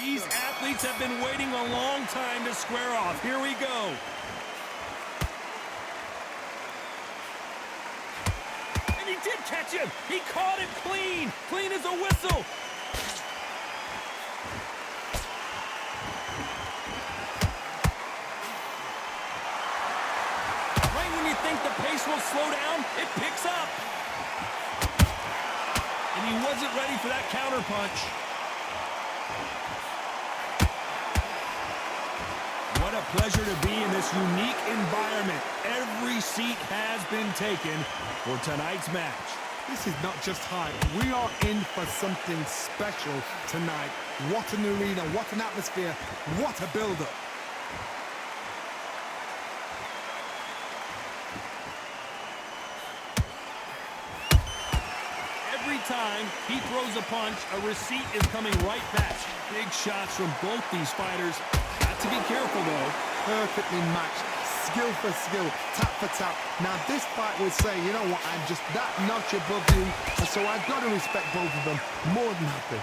These athletes have been waiting a long time to square off. Here we go. And he did catch him. He caught it clean. Clean as a whistle. Right when you think the pace will slow down, it picks up. And he wasn't ready for that counter punch. What a pleasure to be in this unique environment. Every seat has been taken for tonight's match. This is not just hype. We are in for something special tonight. What an arena, what an atmosphere, what a build-up. Every time he throws a punch, a receipt is coming right back. Big shots from both these fighters. Got to be careful, though. Perfectly matched, skill for skill, tap for tap. Now this fight would say, you know what, I'm just that notch above you, and so I've got to respect both of them more than happy.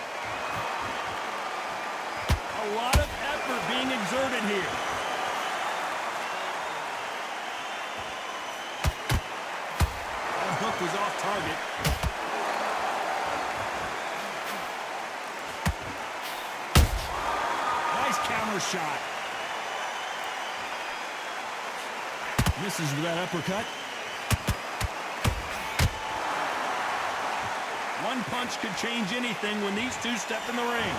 A lot of effort being exerted here. That hook was off target. Nice counter shot. Misses with that uppercut. One punch could change anything when these two step in the ring.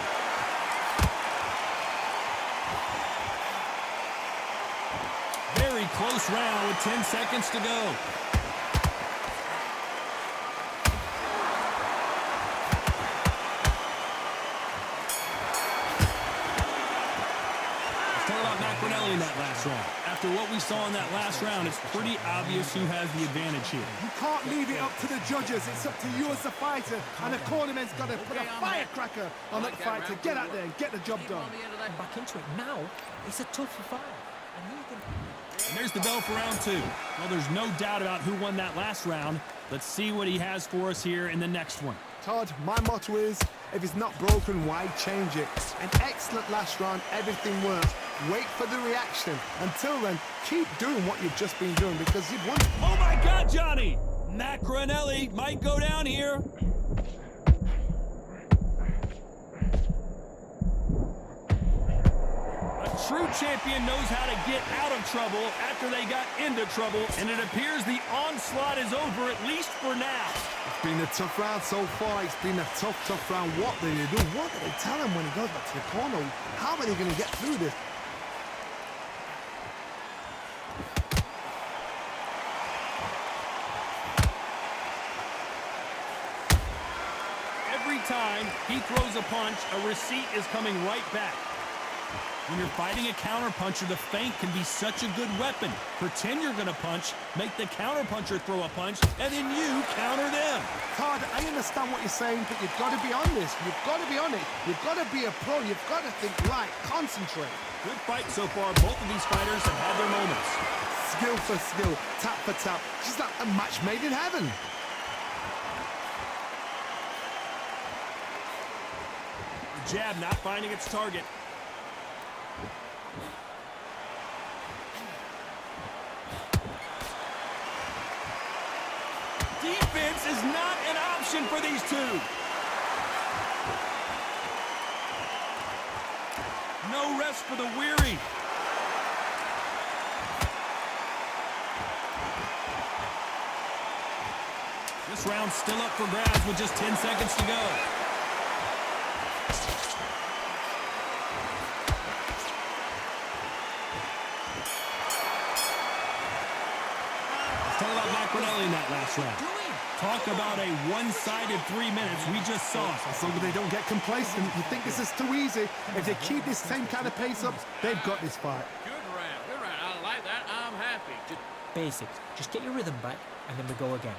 Very close round with 10 seconds to go. In that last round. After what we saw in that last round, it's pretty obvious who has the advantage here. You can't leave it up to the judges. It's up to you as the fighter, and the cornerman's got to put a firecracker on that fight to get out there and get the job done. Back into it now. It's a tougher fight. And there's the bell for round two. Well, there's no doubt about who won that last round. Let's see what he has for us here in the next one. Todd, my motto is, if it's not broken, why change it? An excellent last round, everything worked. Wait for the reaction. Until then, keep doing what you've just been doing because you've won. Oh my God, Johnny! Macronelli might go down here. A true champion knows how to get out of trouble after they got into trouble, and it appears the onslaught is over, at least for now. It's been a tough round so far. It's been a tough round. What do they do? What do they tell him when he goes back to the corner? How are they going to get through this? Every time he throws a punch, a receipt is coming right back. When you're fighting a counterpuncher, the feint can be such a good weapon. Pretend you're going to punch, make the counterpuncher throw a punch, and then you counter them. Todd, I understand what you're saying, but you've got to be on this. You've got to be on it. You've got to be a pro. You've got to think right. Concentrate. Good fight so far. Both of these fighters have had their moments. Skill for skill, tap for tap. Just like a match made in heaven. The jab not finding its target. Defense is not an option for these two. No rest for the weary. This round's still up for grabs with just 10 seconds to go. Talk about Macronelli in that last round. Talk about a one-sided 3 minutes we just saw. So they don't get complacent. You think this is too easy. If they keep this same kind of pace up, they've got this fight. Good round, good round. I like that. I'm happy. Basics. Just get your rhythm back, and then we go again.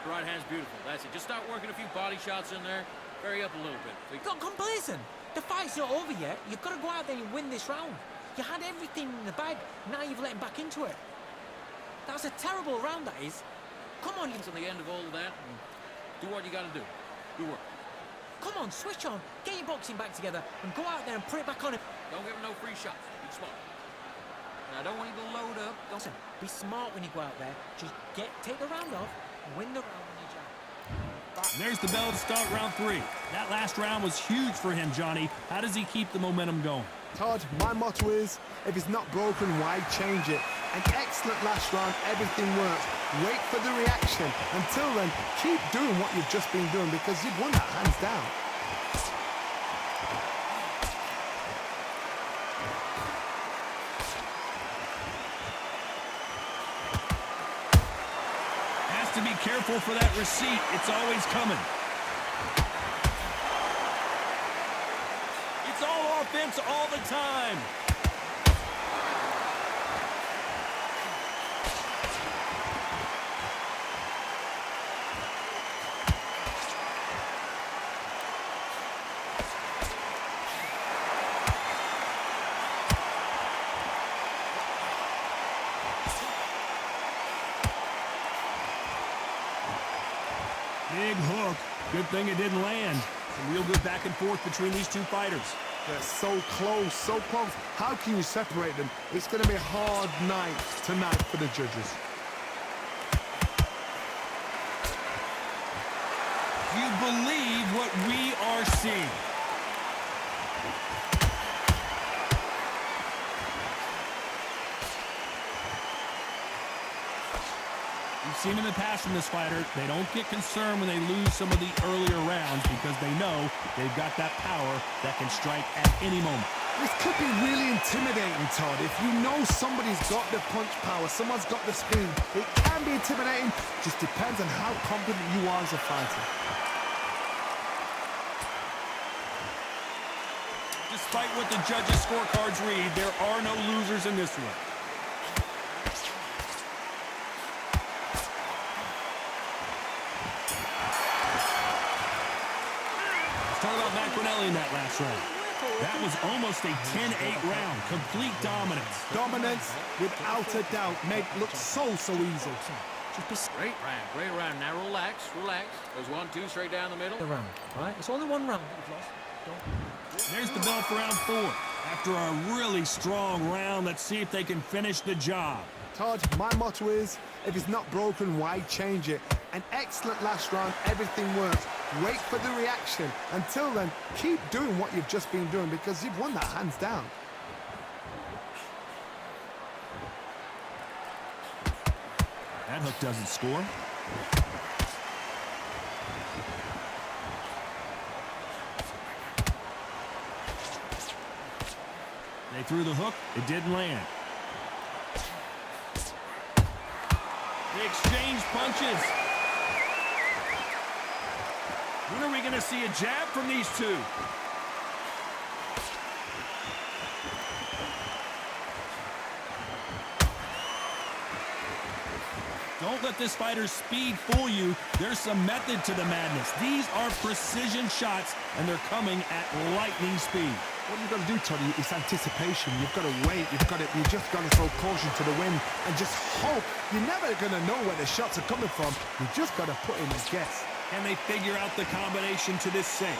Right hand's beautiful. That's it. Just start working a few body shots in there. Vary up a little bit. Got complacent. The fight's not over yet. You've got to go out there and win this round. You had everything in the bag. Now you've let him back into it. That was a terrible round, that is. Come on, you... On the end of all of that, do what you got to do. Good work. Come on, switch on, get your boxing back together, and go out there and put it back on him. Don't give him no free shots. Be smart. And I don't want you to load up. Don't... Listen, be smart when you go out there. Just take the round off, win the round when you jab. And there's the bell to start round 3. That last round was huge for him, Johnny. How does he keep the momentum going? Todd, my motto is, if it's not broken, why change it? An excellent last round, everything works. Wait for the reaction. Until then, keep doing what you've just been doing because you've won that hands down. Has to be careful for that receipt. It's always coming. It's all offense all the time. Big hook. Good thing it didn't land. Some real good back and forth between these two fighters. They're so close, so close. How can you separate them? It's going to be a hard night tonight for the judges. Do you believe what we are seeing? We've seen in the past from this fighter, they don't get concerned when they lose some of the earlier rounds because they know they've got that power that can strike at any moment. This could be really intimidating, Todd. If you know somebody's got the punch power, someone's got the speed, it can be intimidating. Just depends on how confident you are as a fighter. Despite what the judges' scorecards read, there are no losers in this one. Talk about McRanelli in that last round. That was almost a 10-8 round. Complete dominance. Dominance, without a doubt, made look so easy. Great round, great round. Now relax, relax. There's 1-2 straight down the middle. The round, all right? It's only one round that you've lost. There's the bell for round 4. After a really strong round, let's see if they can finish the job. Todd, my motto is, if it's not broken, why change it? An excellent last round, everything works. Wait for the reaction. Until then, keep doing what you've just been doing because you've won that hands down. That hook doesn't score. They threw the hook. It didn't land. They exchange punches. When are we going to see a jab from these two? Don't let this fighter's speed fool you. There's some method to the madness. These are precision shots, and they're coming at lightning speed. What you've got to do, Toddy, is anticipation. You've got to wait. You just got to throw caution to the wind and just hope. You're never going to know where the shots are coming from. You just got to put in a guess. Can they figure out the combination to this safe?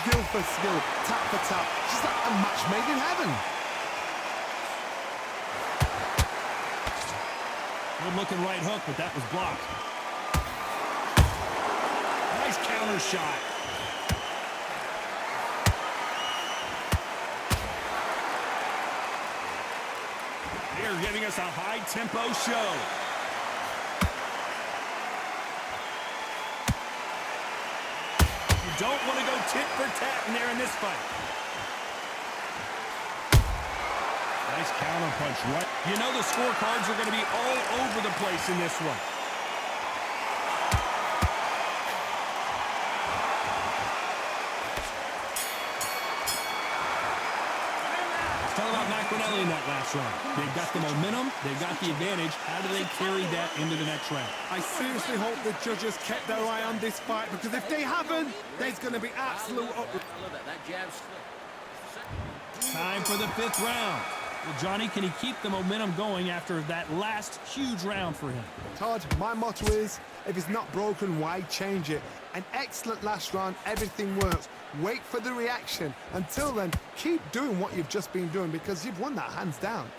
Skill for skill, tap for tap. Just like a match made in heaven. Good-looking right hook, but that was blocked. Nice counter shot. They're giving us a high-tempo show. You don't want to go tit for tat in there in this fight. Nice counter punch, right? You know the scorecards are going to be all over the place in this one. Let's talk about McRanelli in that last round. They've got the momentum, they've got the advantage. How do they carry that into the next round? I seriously hope the judges kept their eye on this fight because if they haven't, there's going to be absolute uproar. I love that. That jab slick. Time for the 5th round. Well, Johnny, can he keep the momentum going after that last huge round for him? Todd, my motto is, If it's not broken, why change it? An excellent last round, everything works. Wait for the reaction. Until then, keep doing what you've just been doing because you've won that hands down.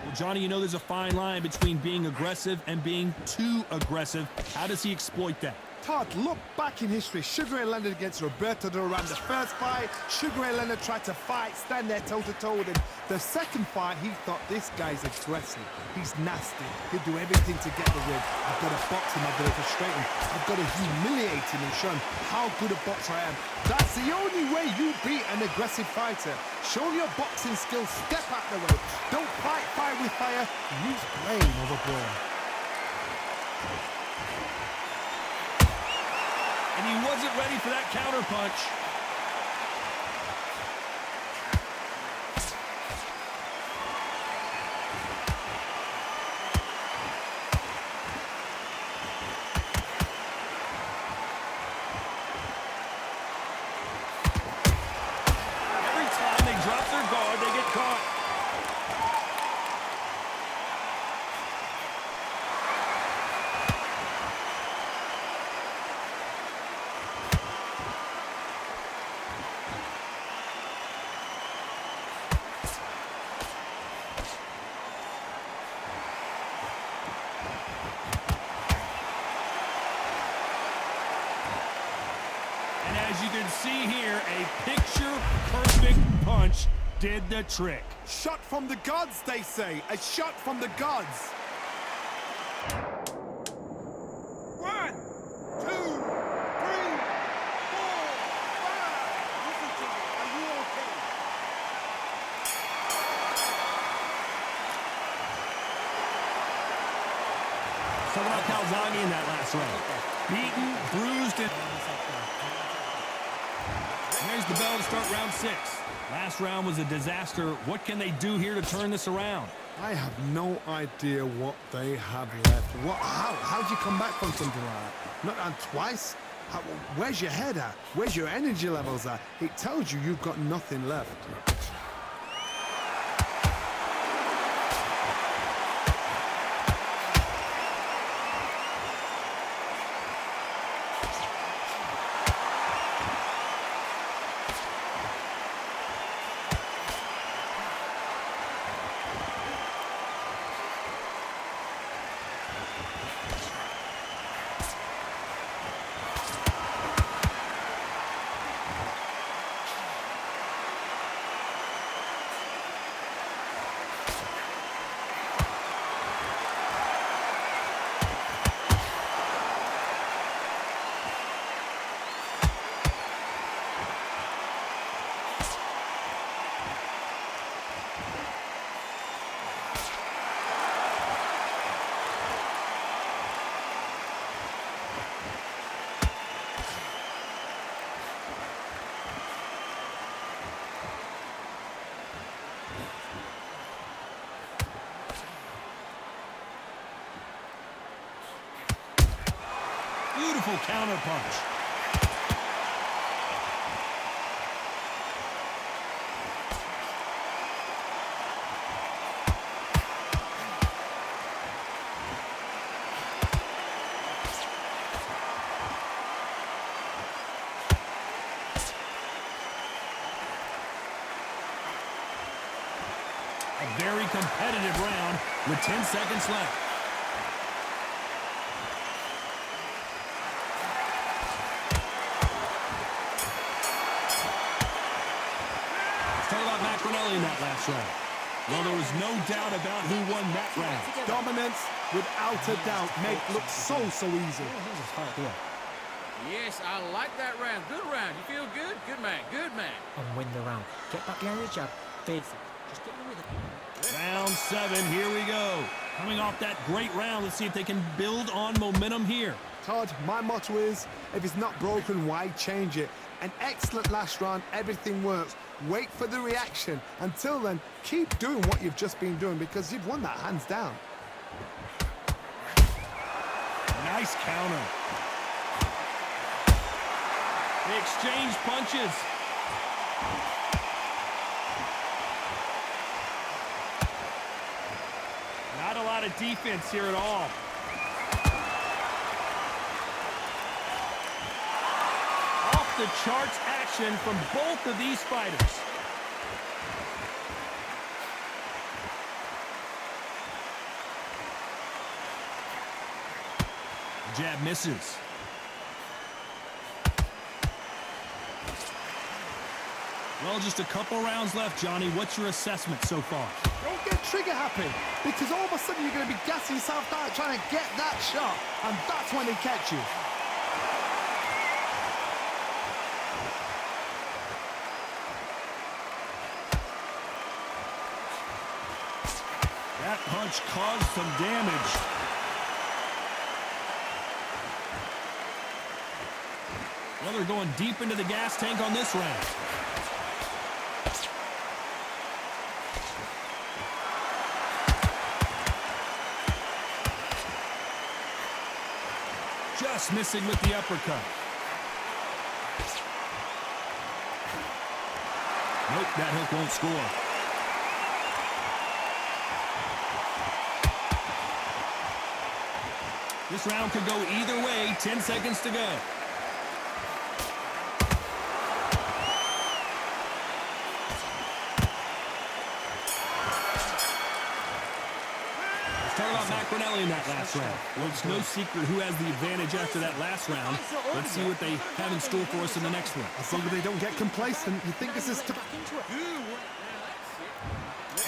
Well, Johnny, you know there's a fine line between being aggressive and being too aggressive. How does he exploit that? Todd, look back in history. Sugar Ray Leonard against Roberto Duran. The first fight, Sugar Ray Leonard tried to fight, stand there toe-to-toe with him. The second fight, he thought, this guy's aggressive. He's nasty. He'll do everything to get the win. I've got to box him. I've got to frustrate him. I've got to humiliate him and show him how good a boxer I am. That's the only way you beat an aggressive fighter. Show your boxing skills. Step out the way. Don't fight fire with fire. Use blame over brawn. And he wasn't ready for that counter punch. Every time they drop their guard, they get caught. And as you can see here, a picture-perfect punch did the trick. Shot from the gods, they say. A shot from the gods. 1, 2, 3, 4, 5. Listen to me. Are you okay? So about Calzaghe in that last round. Beaten, bruised, and there's the bell to start round 6. Last round was a disaster. What can they do here to turn this around? I have no idea what they have left. How'd you come back from something like that? Not on twice? Where's your head at? Where's your energy levels at? It tells you you've got nothing left. Beautiful counter punch. A very competitive round with 10 seconds left. In that last round. Well, there was no doubt about who won that round. Dominance, without a doubt, make look so easy. Yes, I like that round. Good round. You feel good? Good man. Good man. And win the round. Get back behind the jab. Fade. Just get me with it. Round 7, here we go. Coming off that great round, let's see if they can build on momentum here. Todd, my motto is, if it's not broken, why change it? An excellent last round, everything works. Wait for the reaction. Until then, keep doing what you've just been doing because you've won that hands down. Nice counter. They exchange punches. defense here at all. Off the charts action from both of these fighters. Jab misses. Well, just a couple rounds left, Johnny. What's your assessment so far? Don't get trigger happy, because all of a sudden you're going to be gassing yourself out trying to get that shot, and that's when they catch you. That punch caused some damage. Well, they're going deep into the gas tank on this round. Just missing with the uppercut. Nope, that hook won't score. This round could go either way. 10 seconds to go. Talk about Macronelli in that last round. Well, it's no secret who has the advantage after that last round. Let's see what they have in store for us in the next one. As long as they don't get complacent, you think this is...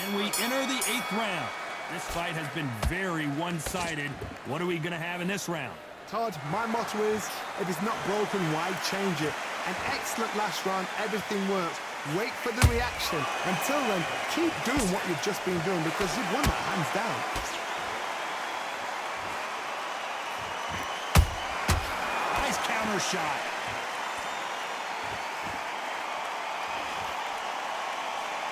And we enter the 8th round. This fight has been very one-sided. What are we going to have in this round? Todd, my motto is, if it's not broken, why change it? An excellent last round, everything works. Wait for the reaction. Until then, keep doing what you've just been doing because you've won that hands down. Nice counter shot.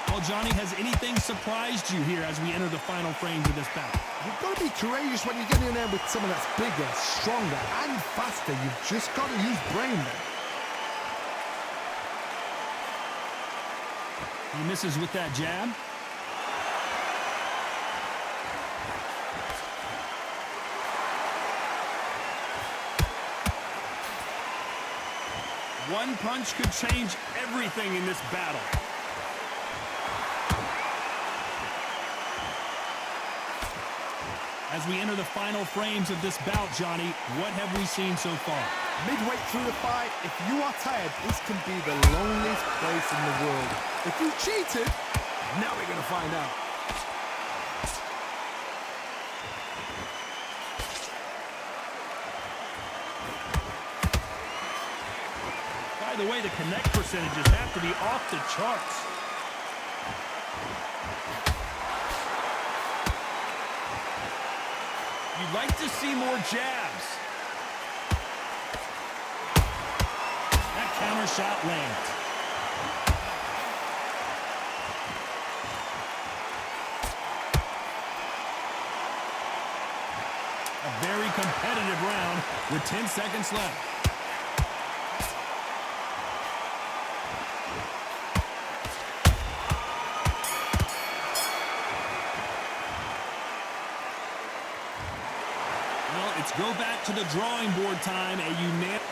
Well, Johnny, has anything surprised you here as we enter the final frames of this bout? You've got to be courageous when you get in there with someone that's bigger, stronger, and faster. You've just got to use brain there. He misses with that jab. One punch could change everything in this battle. As we enter the final frames of this bout, Johnny, what have we seen so far? Midway through the fight, if you are tired, this can be the loneliest place in the world. If you cheated, now we're going to find out. By the way, the connect percentages have to be off the charts. You'd like to see more jabs. That counter shot lands. A very competitive round with 10 seconds left. Well, it's go back to the drawing board time. A unanimous